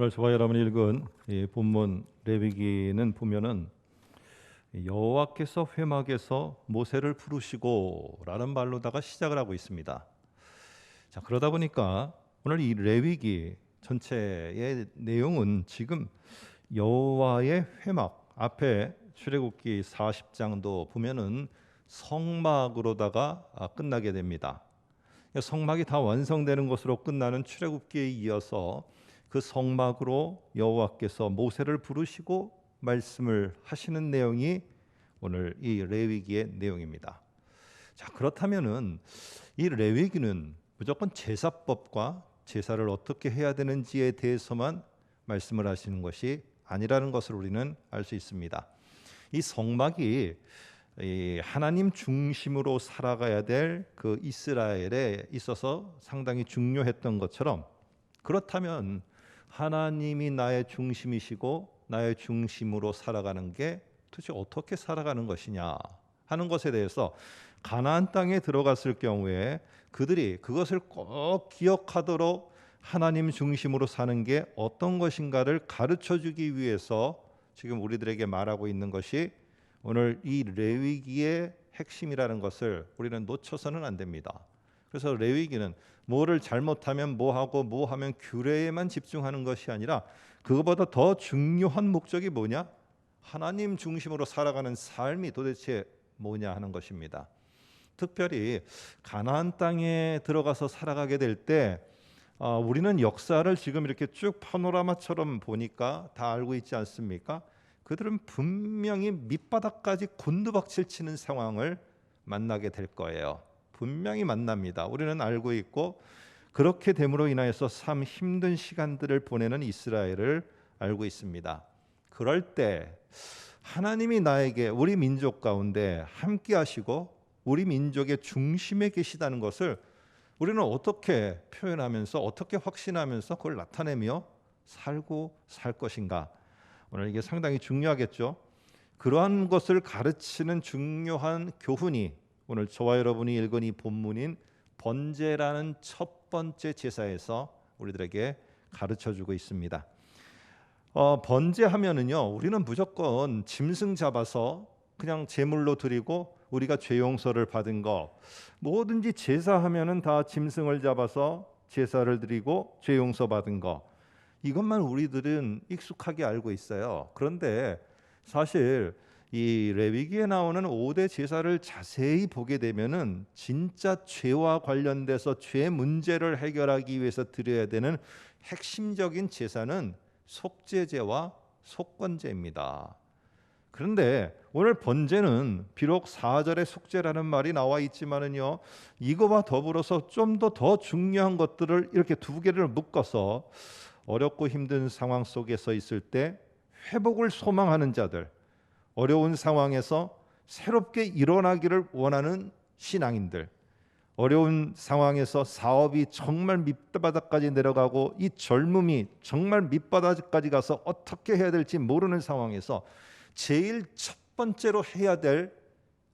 오늘 저와 여러분이 읽은 이 본문 레위기는 보면은 여호와께서 회막에서 모세를 부르시고라는 말로다가 시작을 하고 있습니다. 자, 그러다 보니까 오늘 이 레위기 전체의 내용은 지금 여호와의 회막 앞에 출애굽기 40장도 보면은 성막으로다가 끝나게 됩니다. 성막이 다 완성되는 것으로 끝나는 출애굽기에 이어서 그 성막으로 여호와께서 모세를 부르시고 말씀을 하시는 내용이 오늘 이 레위기의 내용입니다. 자, 그렇다면은 이 레위기는 무조건 제사법과 제사를 어떻게 해야 되는지에 대해서만 말씀을 하시는 것이 아니라는 것을 우리는 알 수 있습니다. 이 성막이 하나님 중심으로 살아가야 될 그 이스라엘에 있어서 상당히 중요했던 것처럼, 그렇다면 하나님이 나의 중심이시고 나의 중심으로 살아가는 게 도대체 어떻게 살아가는 것이냐 하는 것에 대해서 가나안 땅에 들어갔을 경우에 그들이 그것을 꼭 기억하도록 하나님 중심으로 사는 게 어떤 것인가를 가르쳐 주기 위해서 지금 우리들에게 말하고 있는 것이 오늘 이 레위기의 핵심이라는 것을 우리는 놓쳐서는 안 됩니다. 그래서 레위기는 뭐를 잘못하면 뭐하고 뭐하면 규례에만 집중하는 것이 아니라 그것보다 더 중요한 목적이 뭐냐? 하나님 중심으로 살아가는 삶이 도대체 뭐냐 하는 것입니다. 특별히 가나안 땅에 들어가서 살아가게 될 때 우리는 역사를 지금 이렇게 쭉 파노라마처럼 보니까 다 알고 있지 않습니까? 그들은 분명히 밑바닥까지 곤두박질 치는 상황을 만나게 될 거예요. 분명히 만납니다. 우리는 알고 있고, 그렇게 됨으로 인하여서 참 힘든 시간들을 보내는 이스라엘을 알고 있습니다. 그럴 때 하나님이 나에게 우리 민족 가운데 함께 하시고 우리 민족의 중심에 계시다는 것을 우리는 어떻게 표현하면서 어떻게 확신하면서 그걸 나타내며 살고 살 것인가? 오늘 이게 상당히 중요하겠죠. 그러한 것을 가르치는 중요한 교훈이 오늘 저와 여러분이 읽은 이 본문인 번제라는 첫 번째 제사에서 우리들에게 가르쳐주고 있습니다. 번제하면은요, 우리는 무조건 짐승 잡아서 그냥 제물로 드리고 우리가 죄 용서를 받은 거, 뭐든지 제사하면은 다 짐승을 잡아서 제사를 드리고 죄 용서 받은 거, 이것만 우리들은 익숙하게 알고 있어요. 그런데 사실 이 레위기에 나오는 5대 제사를 자세히 보게 되면은 진짜 죄와 관련돼서 죄 문제를 해결하기 위해서 드려야 되는 핵심적인 제사는 속죄제와 속건제입니다. 그런데 오늘 번제는 비록 4절에 속죄라는 말이 나와 있지만은요, 이거와 더불어서 좀 더 중요한 것들을 이렇게 두 개를 묶어서 어렵고 힘든 상황 속에서 있을 때 회복을 소망하는 자들, 어려운 상황에서 새롭게 일어나기를 원하는 신앙인들, 어려운 상황에서 사업이 정말 밑바닥까지 내려가고 이 젊음이 정말 밑바닥까지 가서 어떻게 해야 될지 모르는 상황에서 제일 첫 번째로 해야 될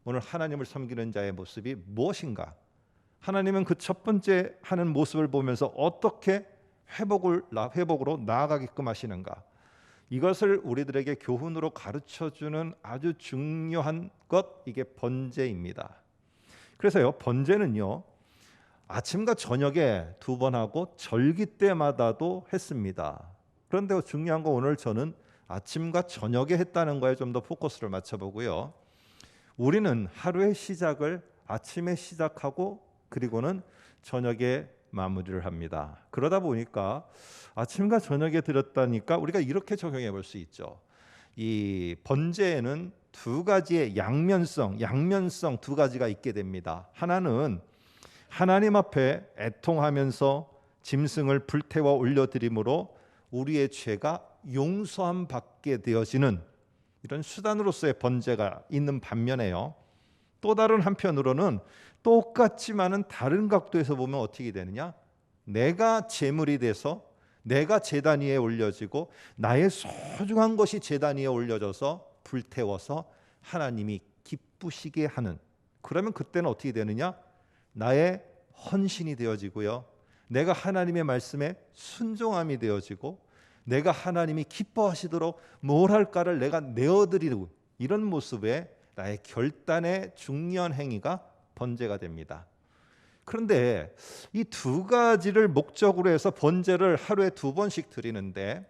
오늘 하나님을 섬기는 자의 모습이 무엇인가? 하나님은 그 첫 번째 하는 모습을 보면서 어떻게 회복으로 나아가게끔 하시는가? 이것을 우리들에게 교훈으로 가르쳐주는 아주 중요한 것, 이게 번제입니다. 그래서요, 번제는요, 아침과 저녁에 2번 하고 절기 때마다도 했습니다. 그런데 중요한 건 오늘 저는 아침과 저녁에 했다는 거에 좀 더 포커스를 맞춰보고요, 우리는 하루의 시작을 아침에 시작하고 그리고는 저녁에 마무리를 합니다. 그러다 보니까 아침과 저녁에 드렸다니까 우리가 이렇게 적용해 볼 수 있죠. 이 번제에는 두 가지의 양면성 두 가지가 있게 됩니다. 하나는 하나님 앞에 애통하면서 짐승을 불태워 올려드림으로 우리의 죄가 용서함 받게 되어지는 이런 수단으로서의 번제가 있는 반면에요, 또 다른 한편으로는 똑같지만은 다른 각도에서 보면 어떻게 되느냐? 내가 제물이 돼서 내가 제단 위에 올려지고 나의 소중한 것이 제단 위에 올려져서 불태워서 하나님이 기쁘시게 하는, 그러면 그때는 어떻게 되느냐? 나의 헌신이 되어지고요, 내가 하나님의 말씀에 순종함이 되어지고 내가 하나님이 기뻐하시도록 뭘 할까를 내가 내어드리고 이런 모습에 나의 결단의 중요한 행위가 번제가 됩니다. 그런데 이 두 가지를 목적으로 해서 번제를 하루에 2번씩 드리는데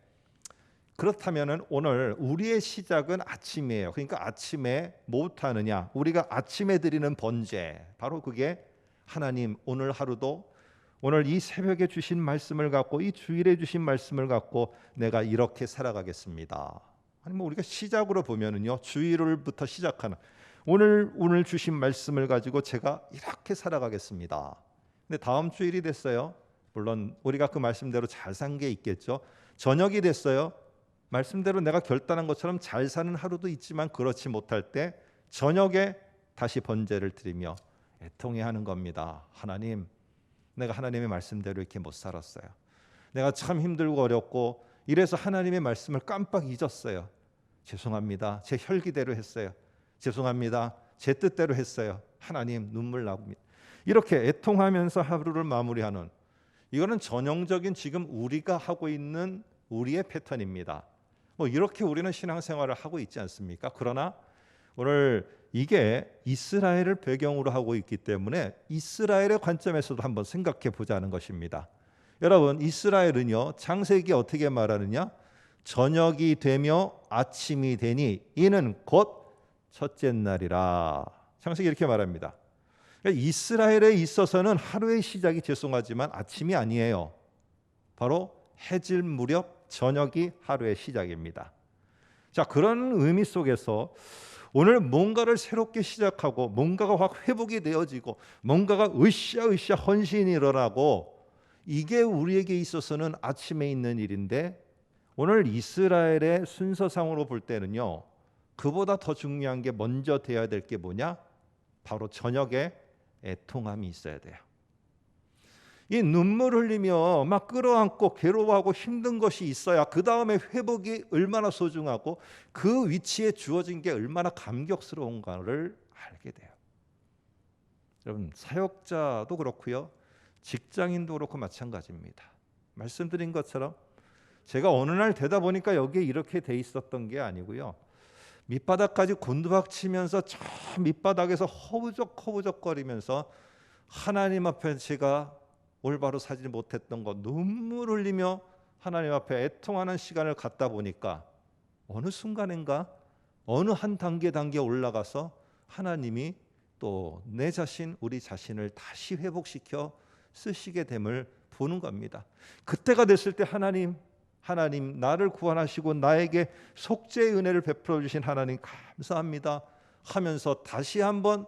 그렇다면 오늘 우리의 시작은 아침이에요. 그러니까 아침에 뭐부터 하느냐? 우리가 아침에 드리는 번제, 바로 그게 하나님 오늘 하루도 오늘 이 새벽에 주신 말씀을 갖고 이 주일에 주신 말씀을 갖고 내가 이렇게 살아가겠습니다. 아니면 우리가 시작으로 보면은요, 주일부터 시작하는 오늘 주신 말씀을 가지고 제가 이렇게 살아가겠습니다. 근데 다음 주일이 됐어요. 물론 우리가 그 말씀대로 잘 산 게 있겠죠. 저녁이 됐어요. 말씀대로 내가 결단한 것처럼 잘 사는 하루도 있지만 그렇지 못할 때 저녁에 다시 번제를 드리며 애통해 하는 겁니다. 하나님, 내가 하나님의 말씀대로 이렇게 못 살았어요. 내가 참 힘들고 어렵고 이래서 하나님의 말씀을 깜빡 잊었어요. 죄송합니다. 제 혈기대로 했어요. 죄송합니다. 제 뜻대로 했어요. 하나님, 눈물 나옵니다. 이렇게 애통하면서 하루를 마무리하는, 이거는 전형적인 지금 우리가 하고 있는 우리의 패턴입니다. 이렇게 우리는 신앙생활을 하고 있지 않습니까? 그러나 오늘 이게 이스라엘을 배경으로 하고 있기 때문에 이스라엘의 관점에서도 한번 생각해 보자는 것입니다. 여러분, 이스라엘은요, 창세기 어떻게 말하느냐? 저녁이 되며 아침이 되니 이는 곧 첫째 날이라. 창세기 이렇게 말합니다. 그러니까 이스라엘에 있어서는 하루의 시작이 죄송하지만 아침이 아니에요. 바로 해질 무렵 저녁이 하루의 시작입니다. 자, 그런 의미 속에서 오늘 뭔가를 새롭게 시작하고 뭔가가 확 회복이 되어지고 뭔가가 으쌰으쌰 헌신이 일어나고 이게 우리에게 있어서는 아침에 있는 일인데 오늘 이스라엘의 순서상으로 볼 때는요, 그보다 더 중요한 게 먼저 돼야 될 게 뭐냐? 바로 저녁에 애통함이 있어야 돼요. 이 눈물 흘리며 막 끌어안고 괴로워하고 힘든 것이 있어야 그 다음에 회복이 얼마나 소중하고 그 위치에 주어진 게 얼마나 감격스러운가를 알게 돼요. 여러분, 사역자도 그렇고요, 직장인도 그렇고 마찬가지입니다. 말씀드린 것처럼 제가 어느 날 되다 보니까 여기에 이렇게 돼 있었던 게 아니고요, 밑바닥까지 곤두박 치면서 저 밑바닥에서 허우적허우적거리면서 하나님 앞에 제가 올바로 살지 못했던 것 눈물 흘리며 하나님 앞에 애통하는 시간을 갖다 보니까 어느 순간인가 어느 한 단계 올라가서 하나님이 또 내 자신, 우리 자신을 다시 회복시켜 쓰시게 됨을 보는 겁니다. 그때가 됐을 때 하나님 나를 구원하시고 나에게 속죄의 은혜를 베풀어 주신 하나님 감사합니다 하면서 다시 한번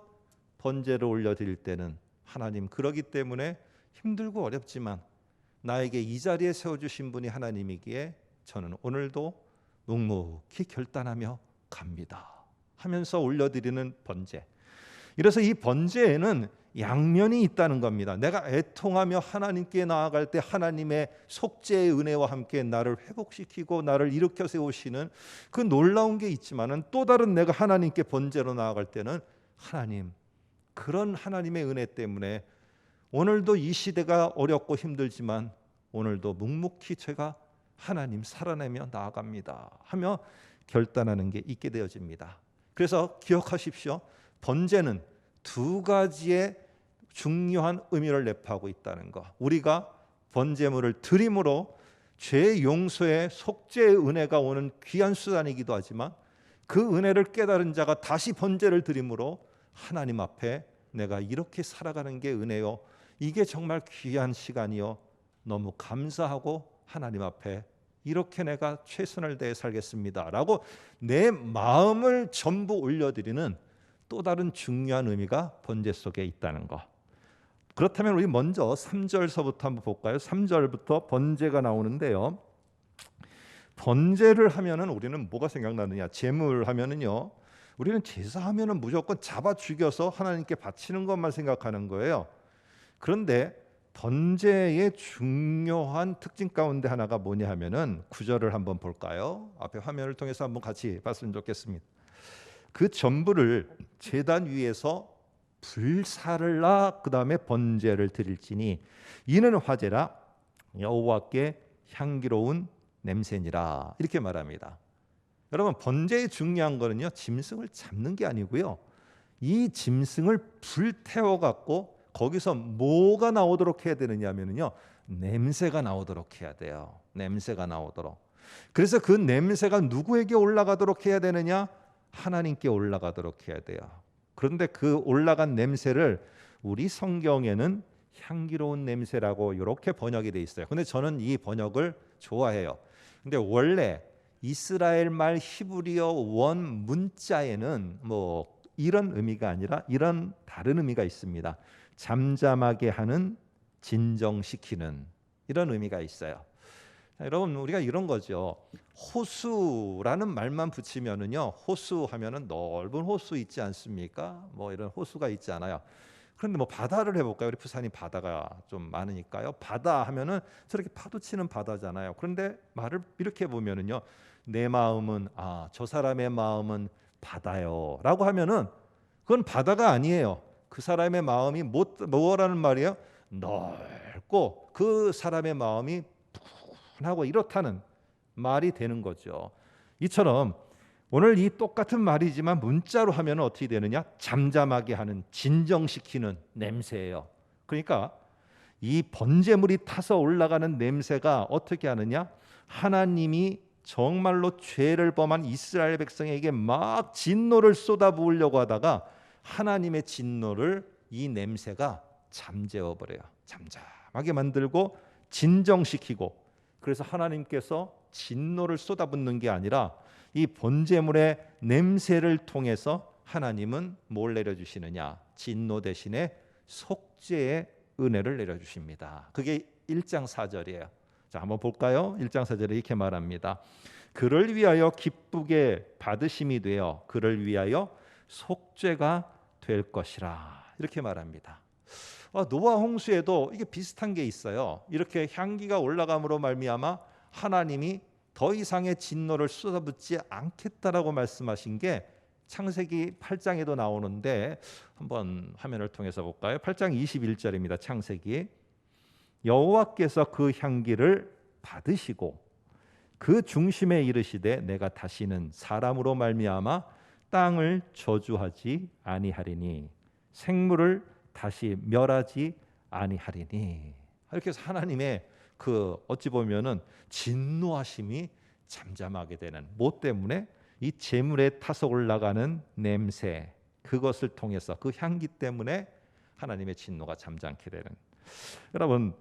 번제를 올려드릴 때는 하나님, 그러기 때문에 힘들고 어렵지만 나에게 이 자리에 세워주신 분이 하나님이기에 저는 오늘도 묵묵히 결단하며 갑니다 하면서 올려드리는 번제. 이래서 이 번제에는 양면이 있다는 겁니다. 내가 애통하며 하나님께 나아갈 때 하나님의 속죄의 은혜와 함께 나를 회복시키고 나를 일으켜 세우시는 그 놀라운 게 있지만은 또 다른 내가 하나님께 번제로 나아갈 때는 하나님, 그런 하나님의 은혜 때문에 오늘도 이 시대가 어렵고 힘들지만 오늘도 묵묵히 제가 하나님 살아내며 나아갑니다 하며 결단하는 게 있게 되어집니다. 그래서 기억하십시오. 번제는 두 가지의 중요한 의미를 내포하고 있다는 것. 우리가 번제물을 드림으로 죄 용서의 속죄의 은혜가 오는 귀한 수단이기도 하지만 그 은혜를 깨달은 자가 다시 번제를 드림으로 하나님 앞에 내가 이렇게 살아가는 게 은혜요, 이게 정말 귀한 시간이요, 너무 감사하고 하나님 앞에 이렇게 내가 최선을 다해 살겠습니다 라고 내 마음을 전부 올려드리는 또 다른 중요한 의미가 번제 속에 있다는 것. 그렇다면 우리 먼저 3절서부터 한번 볼까요? 3절부터 번제가 나오는데요, 번제를 하면은 우리는 뭐가 생각나느냐? 제물 하면은요, 우리는 제사하면은 무조건 잡아 죽여서 하나님께 바치는 것만 생각하는 거예요. 그런데 번제의 중요한 특징 가운데 하나가 뭐냐 하면은 9절을 한번 볼까요? 앞에 화면을 통해서 한번 같이 봤으면 좋겠습니다. 그 전부를 제단 위에서 불사를 놔 그 다음에 번제를 드릴지니 이는 화제라 여호와께 향기로운 냄새니라 이렇게 말합니다. 여러분, 번제의 중요한 거는요, 짐승을 잡는 게 아니고요, 이 짐승을 불태워 갖고 거기서 뭐가 나오도록 해야 되느냐면요, 냄새가 나오도록 해야 돼요. 냄새가 나오도록. 그래서 그 냄새가 누구에게 올라가도록 해야 되느냐? 하나님께 올라가도록 해야 돼요. 그런데 그 올라간 냄새를 우리 성경에는 향기로운 냄새라고 이렇게 번역이 돼 있어요. 근데 저는 이 번역을 좋아해요. 근데 원래 이스라엘 말 히브리어 원 문자에는 뭐 이런 의미가 아니라 이런 다른 의미가 있습니다. 잠잠하게 하는, 진정시키는, 이런 의미가 있어요. 여러분, 우리가 이런 거죠. 호수라는 말만 붙이면은요, 호수 하면은 넓은 호수 있지 않습니까? 뭐 이런 호수가 있지 않아요. 그런데 뭐 바다를 해볼까요? 우리 부산이 바다가 좀 많으니까요. 바다 하면은 저렇게 파도 치는 바다잖아요. 그런데 말을 이렇게 보면은요, 내 마음은 저 사람의 마음은 바다요라고 하면은 그건 바다가 아니에요. 그 사람의 마음이 뭐라는 말이에요? 넓고 그 사람의 마음이 푸근하고 이렇다는 말이 되는 거죠. 이처럼 오늘 이 똑같은 말이지만 문자로 하면 어떻게 되느냐? 잠잠하게 하는, 진정시키는 냄새예요. 그러니까 이 번제물이 타서 올라가는 냄새가 어떻게 하느냐? 하나님이 정말로 죄를 범한 이스라엘 백성에게 막 진노를 쏟아부으려고 하다가 하나님의 진노를 이 냄새가 잠재워 버려요. 잠잠하게 만들고 진정시키고, 그래서 하나님께서 진노를 쏟아붓는 게 아니라 이 번제물의 냄새를 통해서 하나님은 뭘 내려주시느냐? 진노 대신에 속죄의 은혜를 내려주십니다. 그게 1장 4절이에요. 자, 한번 볼까요? 1장 4절에 이렇게 말합니다. 그를 위하여 기쁘게 받으심이 되어 그를 위하여 속죄가 될 것이라, 이렇게 말합니다. 노아 홍수에도 이게 비슷한 게 있어요. 이렇게 향기가 올라감으로 말미암아 하나님이 더 이상의 진노를 쏟아붓지 않겠다라고 말씀하신 게 창세기 8장에도 나오는데 한번 화면을 통해서 볼까요? 8장 21절입니다. 창세기. 여호와께서 그 향기를 받으시고 그 중심에 이르시되 내가 다시는 사람으로 말미암아 땅을 저주하지 아니하리니 생물을 다시 멸하지 아니하리니. 이렇게 해서 하나님의 그 어찌 보면은 진노하심이 잠잠하게 되는, 뭐 때문에? 이 제물에 타서 올라가는 냄새, 그것을 통해서, 그 향기 때문에 하나님의 진노가 잠잠케 되는. 여러분,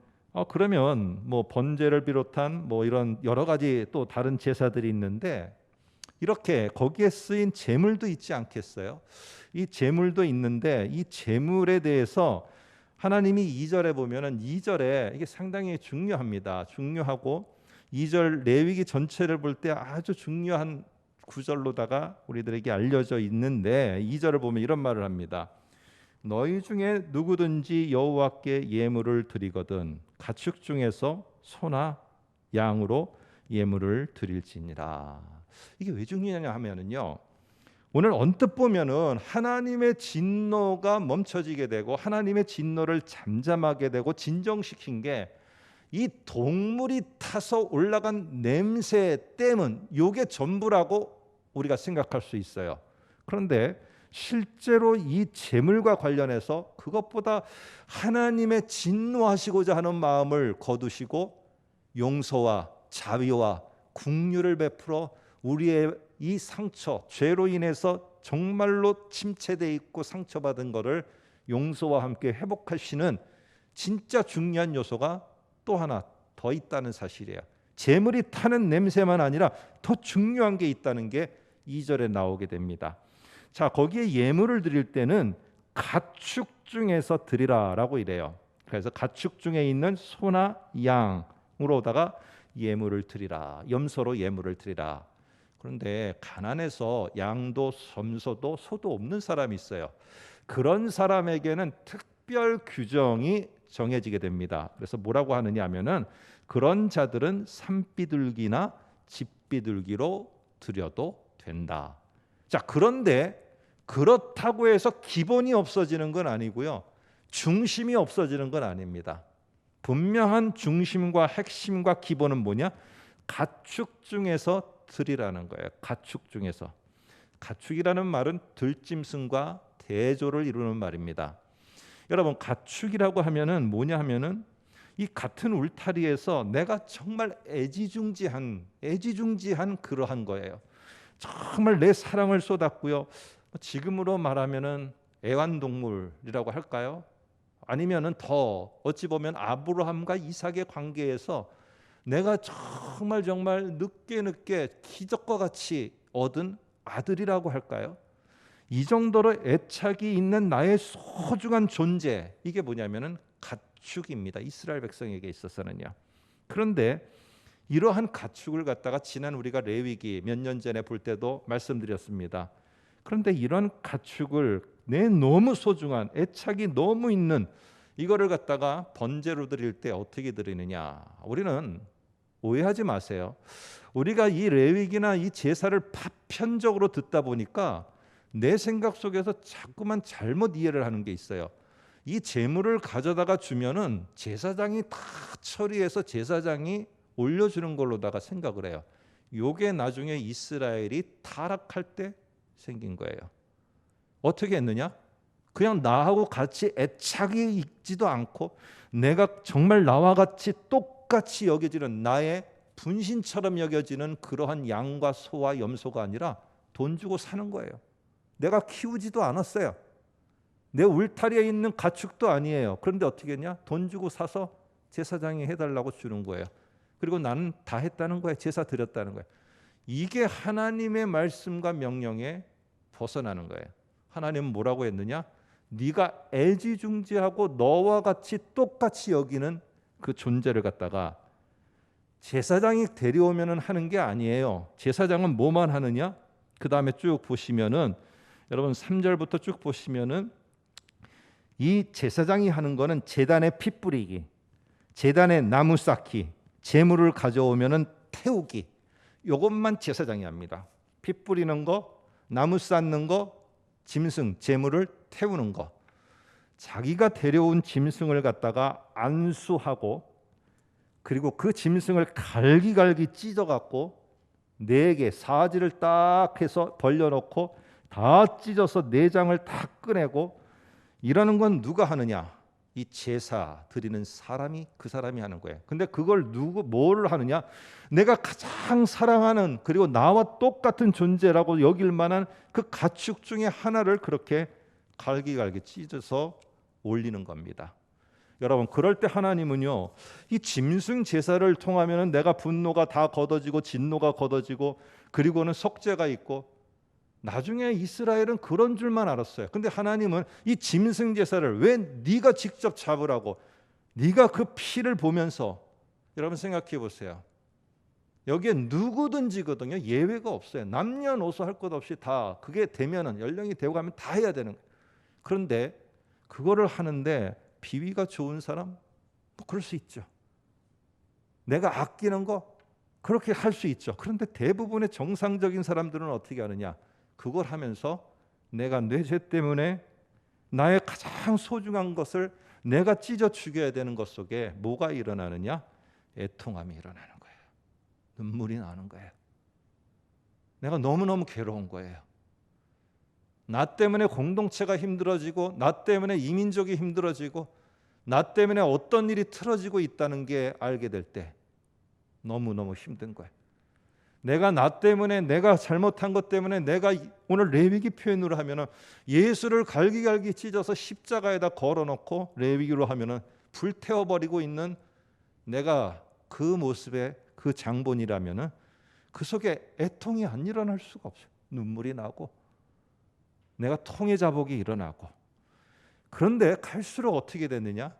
그러면 뭐 번제를 비롯한 뭐 이런 여러 가지 또 다른 제사들이 있는데 이렇게 거기에 쓰인 제물도 있지 않겠어요? 이 제물도 있는데 이 제물에 대해서 하나님이 2절에 보면은 2절에 이게 상당히 중요합니다. 중요하고 2절 레위기 전체를 볼 때 아주 중요한 구절로다가 우리들에게 알려져 있는데 2절을 보면 이런 말을 합니다. 너희 중에 누구든지 여호와께 예물을 드리거든 가축 중에서 소나 양으로 예물을 드릴지니라. 이게 왜 중요하냐 하면은요, 오늘 언뜻 보면은 하나님의 진노가 멈춰지게 되고 하나님의 진노를 잠잠하게 되고 진정시킨 게 이 동물이 타서 올라간 냄새 때문, 요게 전부라고 우리가 생각할 수 있어요. 그런데 실제로 이 제물과 관련해서 그것보다 하나님의 진노하시고자 하는 마음을 거두시고 용서와 자비와 긍휼을 베풀어 우리의 이 상처, 죄로 인해서 정말로 침체돼 있고 상처받은 것을 용서와 함께 회복하시는 진짜 중요한 요소가 또 하나 더 있다는 사실이에요. 제물이 타는 냄새만 아니라 더 중요한 게 있다는 게 2절에 나오게 됩니다. 자, 거기에 예물을 드릴 때는 가축 중에서 드리라라고 이래요. 그래서 가축 중에 있는 소나 양으로다가 예물을 드리라, 염소로 예물을 드리라. 그런데 가난해서 양도 염소도 소도 없는 사람이 있어요. 그런 사람에게는 특별 규정이 정해지게 됩니다. 그래서 뭐라고 하느냐 하면은 그런 자들은 산비둘기나 집비둘기로 드려도 된다. 자, 그런데 그렇다고 해서 기본이 없어지는 건 아니고요, 중심이 없어지는 건 아닙니다. 분명한 중심과 핵심과 기본은 뭐냐? 가축 중에서 드리라는 거예요. 가축 중에서. 가축이라는 말은 들짐승과 대조를 이루는 말입니다. 여러분, 가축이라고 하면은 뭐냐 하면은 이 같은 울타리에서 내가 정말 애지중지한 그러한 거예요. 정말 내 사랑을 쏟았고요. 지금으로 말하면은 애완동물이라고 할까요? 아니면은 더 어찌 보면 아브라함과 이삭의 관계에서 내가 정말 늦게 기적과 같이 얻은 아들이라고 할까요? 이 정도로 애착이 있는 나의 소중한 존재, 이게 뭐냐면은 가축입니다. 이스라엘 백성에게 있어서는요. 그런데 이러한 가축을 갖다가 지난 우리가 레위기 몇 년 전에 볼 때도 말씀드렸습니다. 그런데 이런 가축을 내 너무 소중한 애착이 너무 있는 이거를 갖다가 번제로 드릴 때 어떻게 드리느냐? 우리는 오해하지 마세요. 우리가 이 레위기나 이 제사를 파편적으로 듣다 보니까 내 생각 속에서 자꾸만 잘못 이해를 하는 게 있어요. 이 제물을 가져다가 주면은 제사장이 다 처리해서 제사장이 올려주는 걸로다가 생각을 해요. 요게 나중에 이스라엘이 타락할 때 생긴 거예요. 어떻게 했느냐? 그냥 나하고 같이 애착이 있지도 않고 내가 정말 나와 같이 똑같이 여겨지는 나의 분신처럼 여겨지는 그러한 양과 소와 염소가 아니라 돈 주고 사는 거예요. 내가 키우지도 않았어요. 내 울타리에 있는 가축도 아니에요. 그런데 어떻게 했냐? 돈 주고 사서 제사장이 해달라고 주는 거예요. 그리고 나는 다 했다는 거예요. 제사 드렸다는 거예요. 이게 하나님의 말씀과 명령에 벗어나는 거예요. 하나님은 뭐라고 했느냐? 네가 애지중지하고 너와 같이 똑같이 여기는 그 존재를 갖다가 제사장이 데려오면은 하는 게 아니에요. 제사장은 뭐만 하느냐? 그 다음에 쭉 보시면은 여러분 3절부터 쭉 보시면은 이 제사장이 하는 거는 제단에 피 뿌리기, 제단에 나무 쌓기, 제물을 가져오면은 태우기, 이것만 제사장이 합니다. 피 뿌리는 거, 나무 쌓는 거, 짐승, 제물을 태우는 거. 자기가 데려온 짐승을 갖다가 안수하고 그리고 그 짐승을 갈기갈기 찢어갖고 4개 사지를 딱 해서 벌려놓고 다 찢어서 내장을 다 꺼내고 이러는 건 누가 하느냐? 이 제사 드리는 사람이 그 사람이 하는 거예요. 근데 그걸 뭐를 하느냐? 내가 가장 사랑하는 그리고 나와 똑같은 존재라고 여길 만한 그 가축 중에 하나를 그렇게 갈기갈기 찢어서 올리는 겁니다. 여러분, 그럴 때 하나님은요, 이 짐승 제사를 통하면은 내가 분노가 다 걷어지고 진노가 걷어지고 그리고는 속죄가 있고 나중에 이스라엘은 그런 줄만 알았어요. 근데 하나님은 이 짐승 제사를 왜 네가 직접 잡으라고, 네가 그 피를 보면서, 여러분 생각해 보세요. 여기에 누구든지거든요. 예외가 없어요. 남녀노소 할 것 없이 다 그게 되면은 연령이 되고 가면 다 해야 되는 거예요. 그런데 그거를 하는데 비위가 좋은 사람 뭐 그럴 수 있죠. 내가 아끼는 거 그렇게 할 수 있죠. 그런데 대부분의 정상적인 사람들은 어떻게 하느냐? 그걸 하면서 내가 내 죄 때문에 나의 가장 소중한 것을 내가 찢어 죽여야 되는 것 속에 뭐가 일어나느냐? 애통함이 일어나는 거예요. 눈물이 나는 거예요. 내가 너무너무 괴로운 거예요. 나 때문에 공동체가 힘들어지고 나 때문에 이민족이 힘들어지고 나 때문에 어떤 일이 틀어지고 있다는 게 알게 될 때 너무너무 힘든 거예요. 나 때문에 내가 잘못한 것 때문에 내가 오늘 레위기 표현으로 하면은 예수를 갈기갈기 찢어서 십자가에다 걸어놓고 레위기로 하면은 불태워버리고 있는 내가 그 모습의 그 장본이라면은 그 속에 애통이 안 일어날 수가 없어요. 눈물이 나고 내가 통해 자복이 일어나고. 그런데 갈수록 어떻게 됐느냐?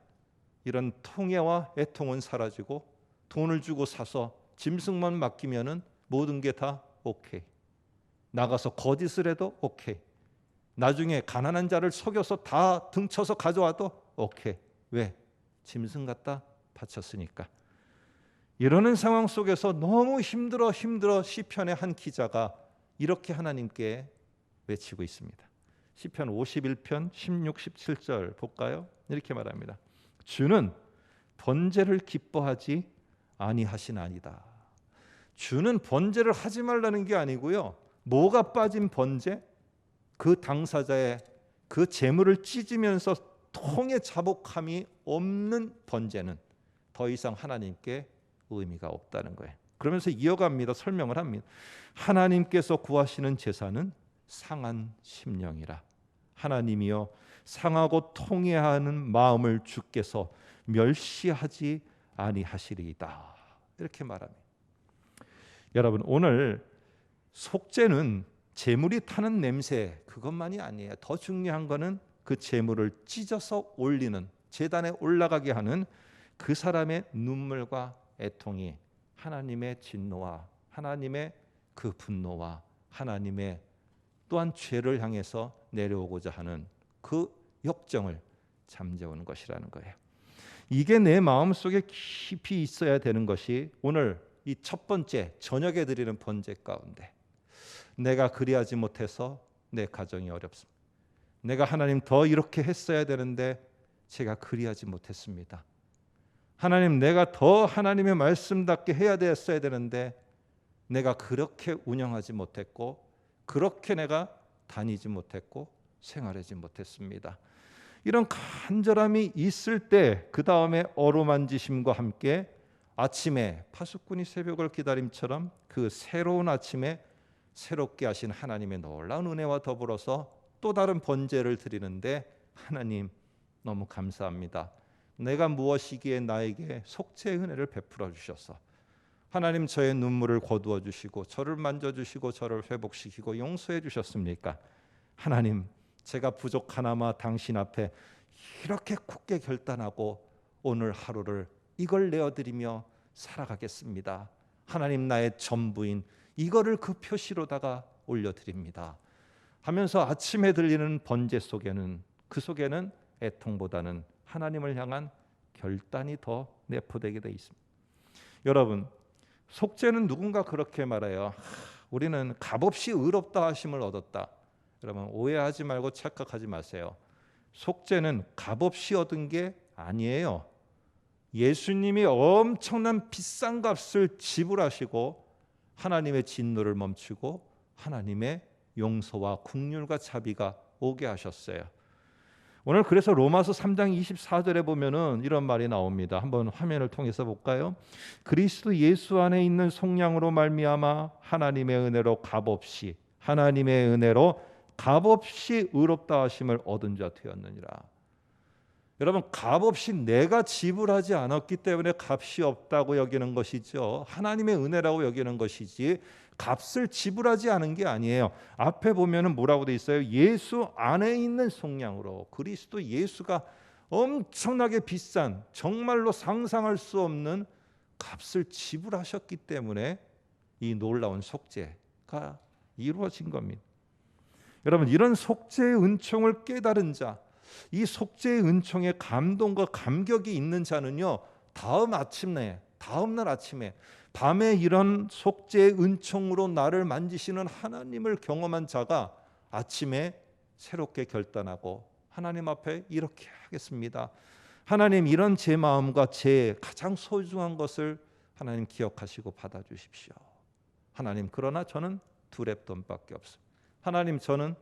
이런 통해와 애통은 사라지고 돈을 주고 사서 짐승만 맡기면은 모든 게 다 오케이. 나가서 거짓을 해도 오케이. 나중에 가난한 자를 속여서 다 등쳐서 가져와도 오케이. 왜? 짐승 갖다 바쳤으니까. 이러는 상황 속에서 너무 힘들어 시편의 한 기자가 이렇게 하나님께 외치고 있습니다. 시편 51편 16, 17절 볼까요? 이렇게 말합니다. 주는 번제를 기뻐하지 아니하시나이다. 주는 번제를 하지 말라는 게 아니고요. 뭐가 빠진 번제? 그 당사자의 그 재물을 찢으면서 통의 자복함이 없는 번제는 더 이상 하나님께 의미가 없다는 거예요. 그러면서 이어갑니다. 설명을 합니다. 하나님께서 구하시는 제사는 상한 심령이라. 하나님이여 상하고 통회하는 마음을 주께서 멸시하지 아니하시리이다. 이렇게 말합니다. 여러분, 오늘 속죄는 제물이 타는 냄새 그것만이 아니에요. 더 중요한 거는 그 제물을 찢어서 올리는, 제단에 올라가게 하는 그 사람의 눈물과 애통이 하나님의 진노와 하나님의 그 분노와 하나님의 또한 죄를 향해서 내려오고자 하는 그 역정을 잠재우는 것이라는 거예요. 이게 내 마음속에 깊이 있어야 되는 것이 오늘 이 첫 번째 저녁에 드리는 번제 가운데, 내가 그리하지 못해서 내 가정이 어렵습니다. 내가 하나님 더 이렇게 했어야 되는데 제가 그리하지 못했습니다. 하나님, 내가 더 하나님의 말씀답게 해야 됐어야 되는데 내가 그렇게 운영하지 못했고 그렇게 내가 다니지 못했고 생활하지 못했습니다. 이런 간절함이 있을 때 그 다음에 어루만지심과 함께 아침에 파수꾼이 새벽을 기다림처럼 그 새로운 아침에 새롭게 하신 하나님의 놀라운 은혜와 더불어서 또 다른 번제를 드리는데, 하나님 너무 감사합니다. 내가 무엇이기에 나에게 속죄의 은혜를 베풀어 주셔서 하나님 저의 눈물을 거두어 주시고 저를 만져주시고 저를 회복시키고 용서해 주셨습니까? 하나님, 제가 부족하나마 당신 앞에 이렇게 굳게 결단하고 오늘 하루를 이걸 내어드리며 살아가겠습니다. 하나님, 나의 전부인 이거를 그 표시로다가 올려드립니다 하면서 아침에 들리는 번제 속에는, 그 속에는 애통보다는 하나님을 향한 결단이 더 내포되게 돼 있습니다. 여러분, 속죄는 누군가 그렇게 말해요. 우리는 값없이 의롭다 하심을 얻었다. 여러분, 오해하지 말고 착각하지 마세요. 속죄는 값없이 얻은 게 아니에요. 예수님이 엄청난 비싼 값을 지불하시고 하나님의 진노를 멈추고 하나님의 용서와 긍휼과 자비가 오게 하셨어요. 오늘 그래서 로마서 3장 24절에 보면은 이런 말이 나옵니다. 한번 화면을 통해서 볼까요? 그리스도 예수 안에 있는 속량으로 말미암아 하나님의 은혜로 값없이 의롭다 하심을 얻은 자 되었느니라. 여러분, 값없이 내가 지불하지 않았기 때문에 값이 없다고 여기는 것이죠. 하나님의 은혜라고 여기는 것이지 값을 지불하지 않은 게 아니에요. 앞에 보면은 뭐라고 돼 있어요? 예수 안에 있는 속량으로. 그리스도 예수가 엄청나게 비싼, 정말로 상상할 수 없는 값을 지불하셨기 때문에 이 놀라운 속죄가 이루어진 겁니다. 여러분, 이런 속죄의 은총을 깨달은 자, 이 속죄의 은총에 감동과 감격이 있는 자는요, 다음 날 아침에 밤에 이런 속죄의 은총으로 나를 만지시는 하나님을 경험한 자가 아침에 새롭게 결단하고 하나님 앞에 이렇게 하겠습니다. 하나님, 이런 제 마음과 제 가장 소중한 것을 하나님 기억하시고 받아주십시오. 하나님, 그러나 저는 2랩돈밖에 없습니다. 하나님, 저는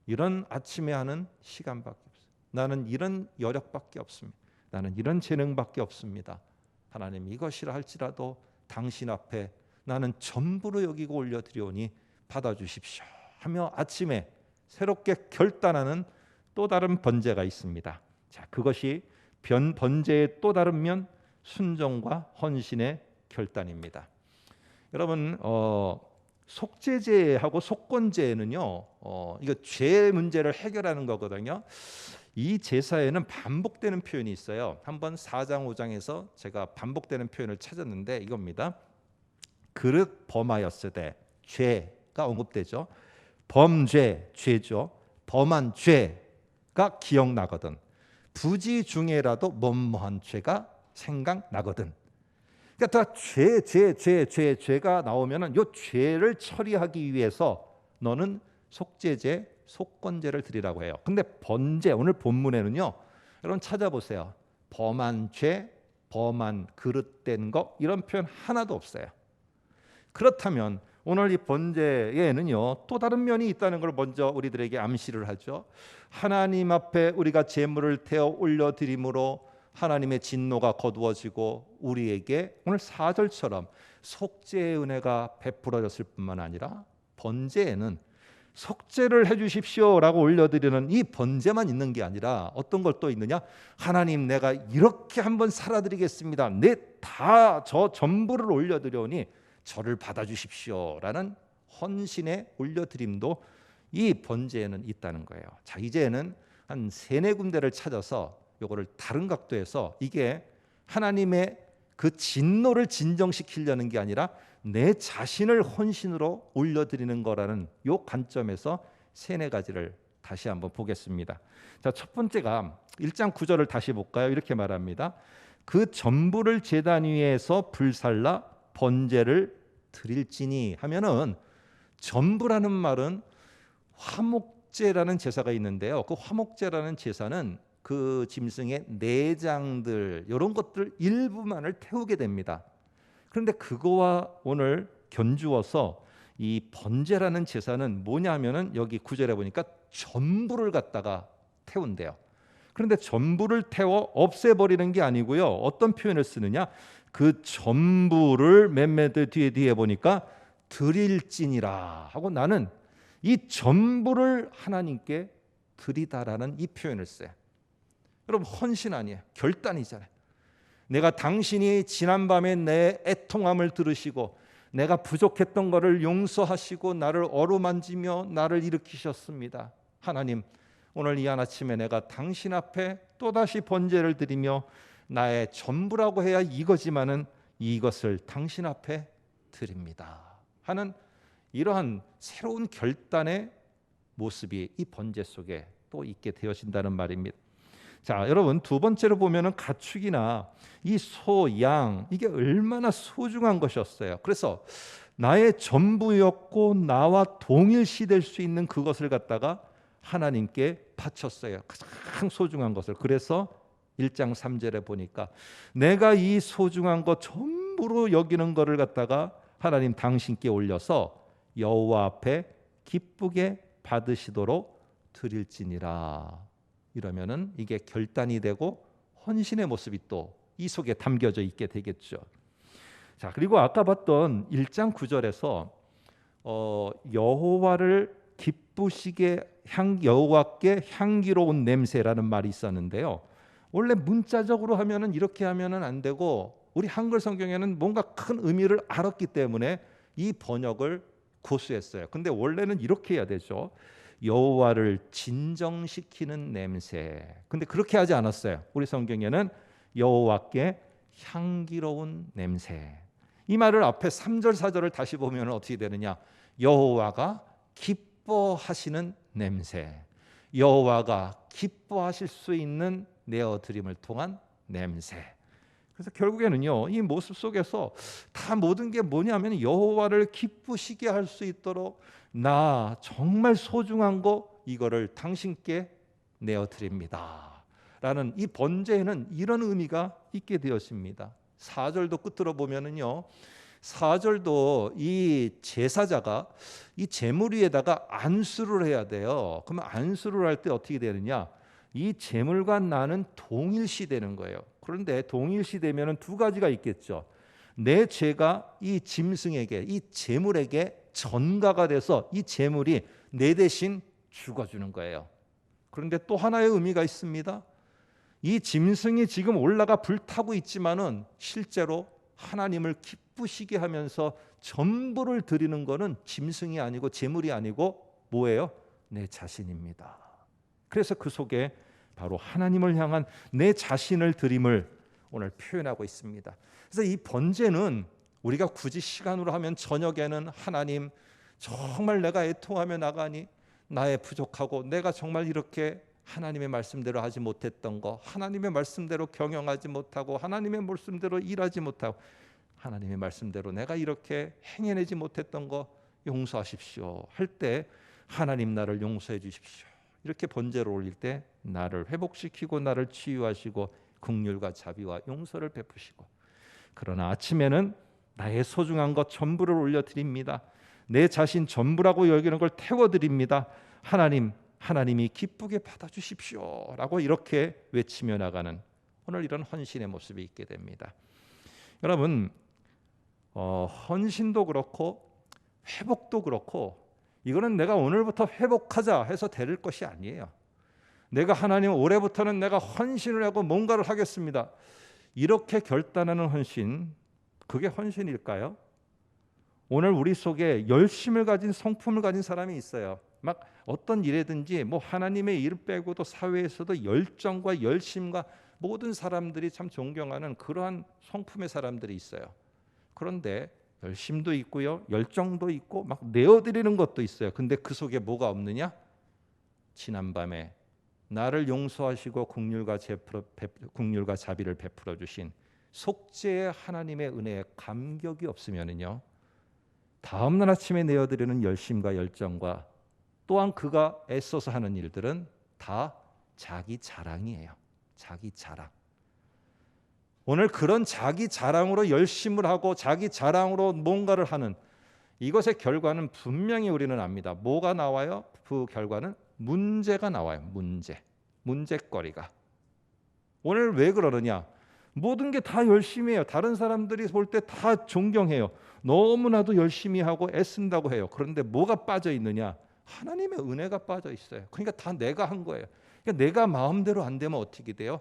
이런 아침에 하는 시간밖에 없습니다. 나는 이런 여력밖에 없습니다. 나는 이런 재능밖에 없습니다. 하나님, 이것이라 할지라도 당신 앞에 나는 전부로 여기고 올려드리오니 받아주십시오 하며 아침에 새롭게 결단하는 또 다른 번제가 있습니다. 자, 그것이 번제의 또 다른 면, 순종과 헌신의 결단입니다. 여러분, 속죄제하고 속건제는요, 이거 죄 문제를 해결하는 거거든요. 이 제사에는 반복되는 표현이 있어요. 한번 4장 5장에서 제가 반복되는 표현을 찾았는데 이겁니다. 그릇 범하였으되, 죄가 언급되죠. 범죄, 죄죠. 범한 죄가 기억나거든. 부지 중에라도 뭐뭐한 죄가 생각나거든. 그러니까 다 죄가 나오면은 이 죄를 처리하기 위해서 너는 속죄제, 속건제를 드리라고 해요. 근데 번제, 오늘 본문에는요, 여러분 찾아보세요. 범한 죄, 범한 그릇된 거, 이런 표현 하나도 없어요. 그렇다면 오늘 이 번제에는요 또 다른 면이 있다는 걸 먼저 우리들에게 암시를 하죠. 하나님 앞에 우리가 제물을 태워 올려드림으로 하나님의 진노가 거두어지고 우리에게 오늘 4절처럼 속죄의 은혜가 베풀어졌을 뿐만 아니라 번제에는 속죄를 해주십시오라고 올려드리는 이 번제만 있는 게 아니라 어떤 걸 또 있느냐? 하나님 내가 이렇게 한번 살아드리겠습니다. 내 다 저 전부를 올려드려오니 저를 받아주십시오라는 헌신의 올려드림도 이 번제에는 있다는 거예요. 자, 이제는 한 3-4군데를 찾아서 요거를 다른 각도에서 이게 하나님의 그 진노를 진정시키려는 게 아니라 내 자신을 헌신으로 올려드리는 거라는 요 관점에서 3-4가지를 다시 한번 보겠습니다. 자, 첫 번째가 1장 9절을 다시 볼까요? 이렇게 말합니다. 그 전부를 제단 위에서 불살라 번제를 드릴지니 하면은 전부라는 말은 화목제라는 제사가 있는데요. 그 화목제라는 제사는 그 짐승의 내장들 이런 것들 일부만을 태우게 됩니다. 그런데 그거와 오늘 견주어서 이 번제라는 제사는 뭐냐면은 여기 9절에 보니까 전부를 갖다가 태운대요. 그런데 전부를 태워 없애버리는 게 아니고요. 어떤 표현을 쓰느냐? 그 전부를 맨 뒤에 보니까 드릴지니라 하고 나는 이 전부를 하나님께 드리다라는 이 표현을 써요. 여러분 헌신 아니에요. 결단이잖아요. 내가 당신이 지난밤에 내 애통함을 들으시고 내가 부족했던 것을 용서하시고 나를 어루만지며 나를 일으키셨습니다. 하나님 오늘 이 한 아침에 내가 당신 앞에 또다시 번제를 드리며 나의 전부라고 해야 이거지만은 이것을 당신 앞에 드립니다 하는 이러한 새로운 결단의 모습이 이 번제 속에 또 있게 되어진다는 말입니다. 자, 여러분 두 번째로 보면은 가축이나 이 소, 양 이게 얼마나 소중한 것이었어요. 그래서 나의 전부였고 나와 동일시될 수 있는 그것을 갖다가 하나님께 바쳤어요. 가장 소중한 것을. 그래서 1장 3절에 보니까 내가 이 소중한 것 전부로 여기는 것을 갖다가 하나님 당신께 올려서 여호와 앞에 기쁘게 받으시도록 드릴지니라. 이러면은 이게 결단이 되고 헌신의 모습이 또 이 속에 담겨져 있게 되겠죠. 자, 그리고 아까 봤던 1장 9절에서 여호와를 기쁘시게 여호와께 향기로운 냄새라는 말이 있었는데요. 원래 문자적으로 하면은 이렇게 하면은 안 되고 우리 한글 성경에는 뭔가 큰 의미를 알았기 때문에 이 번역을 고수했어요. 근데 원래는 이렇게 해야 되죠. 여호와를 진정시키는 냄새. 근데 그렇게 하지 않았어요. 우리 성경에는 여호와께 향기로운 냄새. 이 말을 앞에 3절 4절을 다시 보면 어떻게 되느냐? 여호와가 기뻐하시는 냄새. 여호와가 기뻐하실 수 있는 내어드림을 통한 냄새. 그래서 결국에는요, 이 모습 속에서 다 모든 게 뭐냐면 여호와를 기쁘시게 할 수 있도록 나 정말 소중한 거 이거를 당신께 내어드립니다 라는 이 번제에는 이런 의미가 있게 되었습니다. 4절도 끝으로 보면은요, 4절도 이 제사자가 이 제물 위에다가 안수를 해야 돼요. 그러면 안수를 할 때 어떻게 되느냐? 이 제물과 나는 동일시 되는 거예요. 그런데 동일시 되면은 2가지가 있겠죠. 내 죄가 이 짐승에게, 이 제물에게 전가가 돼서 이 제물이 내 대신 죽어주는 거예요. 그런데 또 하나의 의미가 있습니다. 이 짐승이 지금 올라가 불타고 있지만은 실제로 하나님을 기쁘시게 하면서 전부를 드리는 것은 짐승이 아니고 제물이 아니고 뭐예요? 내 자신입니다. 그래서 그 속에 바로 하나님을 향한 내 자신을 드림을 오늘 표현하고 있습니다. 그래서 이 번제는 우리가 굳이 시간으로 하면 저녁에는 하나님 정말 내가 애통하며 나가니 나의 부족하고 내가 정말 이렇게 하나님의 말씀대로 하지 못했던 거, 하나님의 말씀대로 경영하지 못하고 하나님의 말씀대로 일하지 못하고 하나님의 말씀대로 내가 이렇게 행해내지 못했던 거 용서하십시오 할 때 하나님 나를 용서해 주십시오. 이렇게 번제를 올릴 때 나를 회복시키고 나를 치유하시고 긍휼과 자비와 용서를 베푸시고, 그러나 아침에는 나의 소중한 것 전부를 올려드립니다. 내 자신 전부라고 여기는 걸 태워드립니다. 하나님이 기쁘게 받아주십시오 라고 이렇게 외치며 나가는 오늘 이런 헌신의 모습이 있게 됩니다. 여러분, 헌신도 그렇고 회복도 그렇고 이거는 내가 오늘부터 회복하자 해서 될 것이 아니에요. 내가 하나님 올해부터는 내가 헌신을 하고 뭔가를 하겠습니다. 이렇게 결단하는 헌신, 그게 헌신일까요? 오늘 우리 속에 열심을 가진 성품을 가진 사람이 있어요. 막 어떤 일에든지 뭐 하나님의 일 빼고도 사회에서도 열정과 열심과 모든 사람들이 참 존경하는 그러한 성품의 사람들이 있어요. 그런데 열심도 있고요, 열정도 있고 막 내어드리는 것도 있어요. 근데 그 속에 뭐가 없느냐? 지난밤에 나를 용서하시고 긍휼과 자비를 베풀어 주신 속죄의 하나님의 은혜에 감격이 없으면은요, 다음 날 아침에 내어드리는 열심과 열정과 또한 그가 애써서 하는 일들은 다 자기 자랑이에요. 자기 자랑. 오늘 그런 자기 자랑으로 열심을 하고 자기 자랑으로 뭔가를 하는 이것의 결과는 분명히 우리는 압니다. 뭐가 나와요? 그 결과는 문제가 나와요. 문제거리가. 오늘 왜 그러느냐? 모든 게 다 열심히 해요. 다른 사람들이 볼 때 다 존경해요. 너무나도 열심히 하고 애쓴다고 해요. 그런데 뭐가 빠져 있느냐? 하나님의 은혜가 빠져 있어요. 그러니까 다 내가 한 거예요. 그러니까 내가 마음대로 안 되면 어떻게 돼요?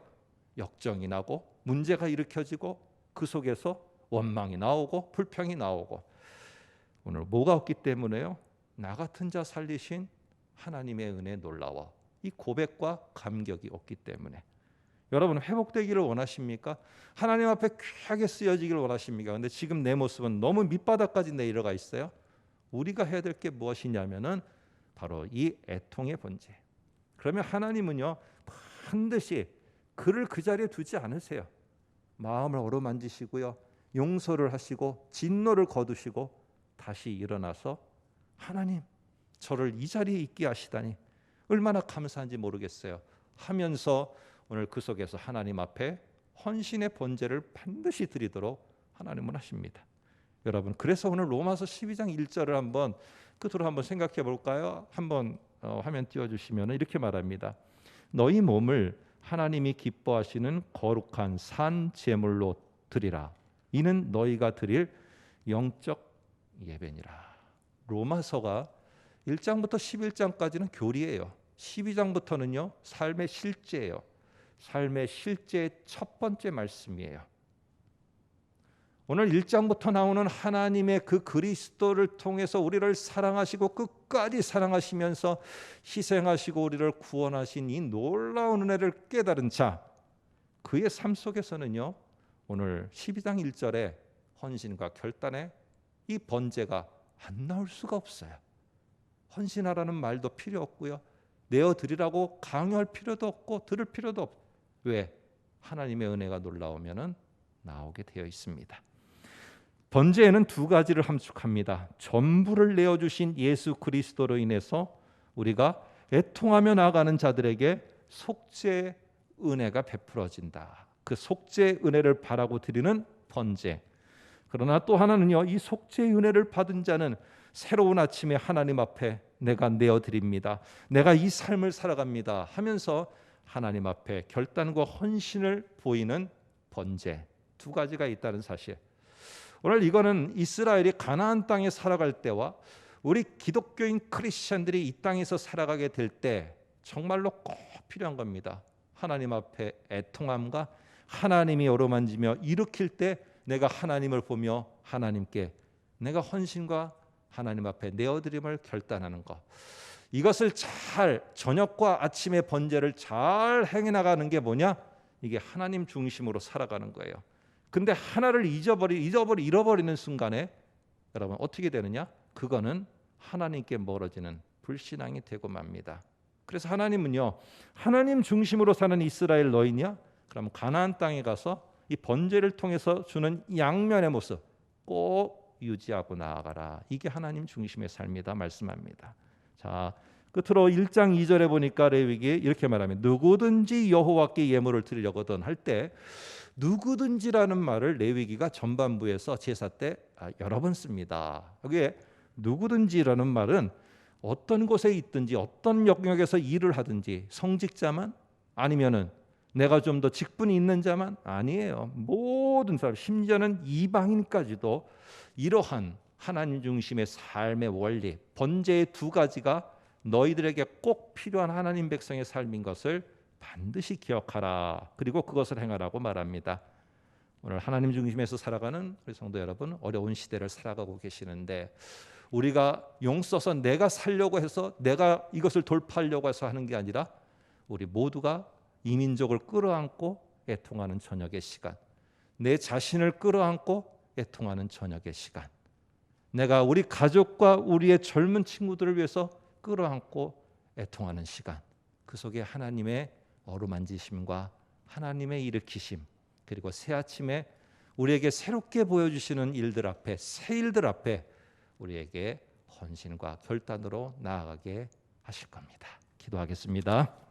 역정이 나고 문제가 일으켜지고 그 속에서 원망이 나오고 불평이 나오고. 오늘 뭐가 없기 때문에요? 나 같은 자 살리신 하나님의 은혜 놀라워. 이 고백과 감격이 없기 때문에. 여러분, 회복되기를 원하십니까? 하나님 앞에 귀하게 쓰여지기를 원하십니까? 근데 지금 내 모습은 너무 밑바닥까지 내려가 있어요. 우리가 해야 될 게 무엇이냐면은 바로 이 애통의 번제. 그러면 하나님은요, 반드시 그를 그 자리에 두지 않으세요. 마음을 어루만지시고요, 용서를 하시고 진노를 거두시고 다시 일어나서 하나님, 저를 이 자리에 있게 하시다니 얼마나 감사한지 모르겠어요 하면서 오늘 그 속에서 하나님 앞에 헌신의 번제를 반드시 드리도록 하나님은 하십니다. 여러분, 그래서 오늘 로마서 12장 1절을 한번 끝으로 한번 생각해 볼까요? 한번 화면 띄워주시면 이렇게 말합니다. 너희 몸을 하나님이 기뻐하시는 거룩한 산 제물로 드리라. 이는 너희가 드릴 영적 예배니라. 로마서가 1장부터 11장까지는 교리예요. 12장부터는요, 삶의 실제예요. 삶의 실제의 첫 번째 말씀이에요. 오늘 1장부터 나오는 하나님의 그 그리스도를 통해서 우리를 사랑하시고 끝까지 사랑하시면서 희생하시고 우리를 구원하신 이 놀라운 은혜를 깨달은 자, 그의 삶 속에서는요, 오늘 12장 1절에 헌신과 결단의 이 번제가 안 나올 수가 없어요. 헌신하라는 말도 필요 없고요, 내어드리라고 강요할 필요도 없고 들을 필요도 없고. 왜? 하나님의 은혜가 놀라우면 나오게 되어 있습니다. 번제에는 두 가지를 함축합니다. 전부를 내어주신 예수 그리스도로 인해서 우리가 애통하며 나아가는 자들에게 속죄의 은혜가 베풀어진다. 그 속죄의 은혜를 바라고 드리는 번제. 그러나 또 하나는요, 이 속죄의 은혜를 받은 자는 새로운 아침에 하나님 앞에 내가 내어드립니다. 내가 이 삶을 살아갑니다 하면서 하나님 앞에 결단과 헌신을 보이는 번제. 두 가지가 있다는 사실. 오늘 이거는 이스라엘이 가나안 땅에 살아갈 때와 우리 기독교인 크리스천들이 이 땅에서 살아가게 될 때 정말로 꼭 필요한 겁니다. 하나님 앞에 애통함과 하나님이 어루만지며 일으킬 때 내가 하나님을 보며 하나님께 내가 헌신과 하나님 앞에 내어드림을 결단하는 것. 이것을 잘 저녁과 아침의 번제를 잘 행해 나가는 게 뭐냐? 이게 하나님 중심으로 살아가는 거예요. 근데 하나를 잃어버리는 순간에 여러분 어떻게 되느냐? 그거는 하나님께 멀어지는 불신앙이 되고 맙니다. 그래서 하나님은요, 하나님 중심으로 사는 이스라엘 너희냐? 그럼 가나안 땅에 가서 이 번제를 통해서 주는 양면의 모습 꼭 유지하고 나아가라. 이게 하나님 중심의 삶이다 말씀합니다. 자, 끝으로 1장 2절에 보니까 레위기 이렇게 말하면 누구든지 여호와께 예물을 드리려거든 할 때 누구든지라는 말을 레위기가 전반부에서 제사 때 여러 번 씁니다. 여기에 누구든지라는 말은 어떤 곳에 있든지 어떤 영역에서 일을 하든지 성직자만 아니면은 내가 좀 더 직분이 있는 자만 아니에요. 모든 사람, 심지어는 이방인까지도 이러한 하나님 중심의 삶의 원리, 번제의 두 가지가 너희들에게 꼭 필요한 하나님 백성의 삶인 것을 반드시 기억하라. 그리고 그것을 행하라고 말합니다. 오늘 하나님 중심에서 살아가는 우리 성도 여러분, 어려운 시대를 살아가고 계시는데 우리가 용 써서 내가 살려고 해서 내가 이것을 돌파하려고 해서 하는 게 아니라 우리 모두가 이민족을 끌어안고 애통하는 저녁의 시간, 내 자신을 끌어안고 애통하는 저녁의 시간, 내가 우리 가족과 우리의 젊은 친구들을 위해서 끌어안고 애통하는 시간, 그 속에 하나님의 어루만지심과 하나님의 일으키심, 그리고 새 아침에 우리에게 새롭게 보여주시는 일들 앞에, 새 일들 앞에 우리에게 헌신과 결단으로 나아가게 하실 겁니다. 기도하겠습니다.